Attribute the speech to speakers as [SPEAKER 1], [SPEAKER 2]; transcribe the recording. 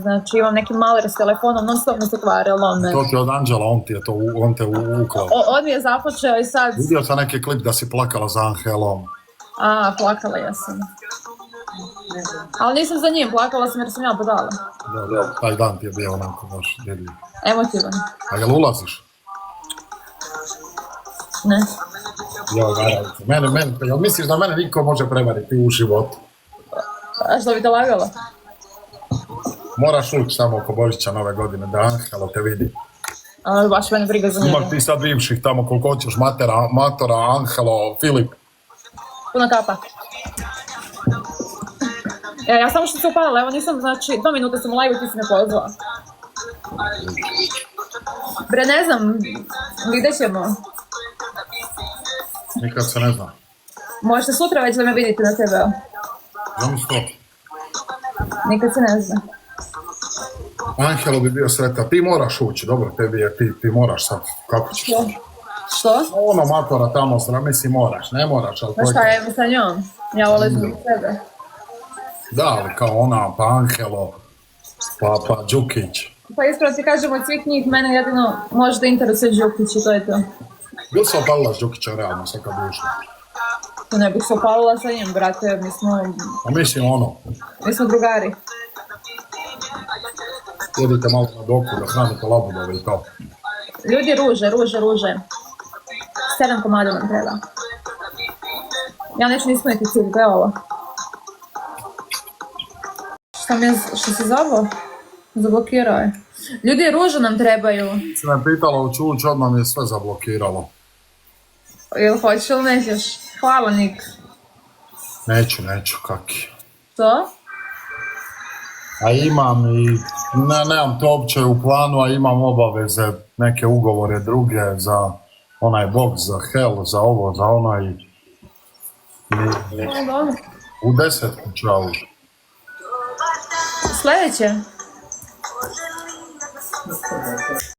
[SPEAKER 1] Znači imam neki maler s telefonom, non stop mi se kvare, lome.
[SPEAKER 2] To ti je od Anđela, on te uklao.
[SPEAKER 1] On mi je započeo i sad...
[SPEAKER 2] Vidio sam neki klip da si plakala za Angelom.
[SPEAKER 1] Plakala ja sam. Ali nisam za njim, plakala sam jer sam ja podala.
[SPEAKER 2] Da, taj dan ti je bio onako baš dirljiv.
[SPEAKER 1] Emotivan.
[SPEAKER 2] A jel ulaziš?
[SPEAKER 1] Ne.
[SPEAKER 2] Jo, naravno. Jel misliš da mene niko može prevariti u životu?
[SPEAKER 1] A što bi te lagala?
[SPEAKER 2] Moraš ući tamo oko Božića nove godine, da Angelo te vidi.
[SPEAKER 1] Baš mene briga za njega.
[SPEAKER 2] Imaš ti sad bivših tamo koliko hoćeš, Matora, Angelo, Filip.
[SPEAKER 1] Puno kapa. Ja samo što se upalila, evo nisam, znači, 2 minuta sam u live-u, ti si me pozvala. Bre, ne znam, vidjet ćemo.
[SPEAKER 2] Nikad se ne zna.
[SPEAKER 1] Možete sutra već da me vidite na TV-u.
[SPEAKER 2] Znam što.
[SPEAKER 1] Nikad se ne zna.
[SPEAKER 2] Angelo bi bio sretan, ti moraš ući, dobro, tebi je, ti moraš sad, kako ćeš?
[SPEAKER 1] Što?
[SPEAKER 2] Ono Matora tamo, mislim moraš, ne moraš, ali...
[SPEAKER 1] Pa šta je sa njom? Ja volim za sebe.
[SPEAKER 2] Da, ali kao ona, pa Angelo, pa Đukić.
[SPEAKER 1] Pa ispravo ti kažemo od svih njih, mene jedino možda interesuje Đukić i to je to.
[SPEAKER 2] Bil se opalila s Đukićem realno, sad kad bi ušla?
[SPEAKER 1] To ne bih se opalila sa njim, brate, mi smo...
[SPEAKER 2] A mislim ono...
[SPEAKER 1] Mi smo drugari.
[SPEAKER 2] Jedite malo na doku da hranite labudove i to.
[SPEAKER 1] Ljudi ruže. 7 komada nam treba. Ja neću ispuniti cilj, to je ovo. Što si zabo? Zablokirao je. Ljudi ruže nam trebaju.
[SPEAKER 2] Si me pitala u čuć, odmah mi je sve zablokiralo.
[SPEAKER 1] Ili hoćeš ili nećeš? Hvala, Nik.
[SPEAKER 2] Neću, kaki.
[SPEAKER 1] Što?
[SPEAKER 2] A imam i, nemam to uopće u planu, a imam obaveze, neke ugovore druge za onaj box, za hell, za ovo, za ono i... U 10 čavu.
[SPEAKER 1] Sljedeće.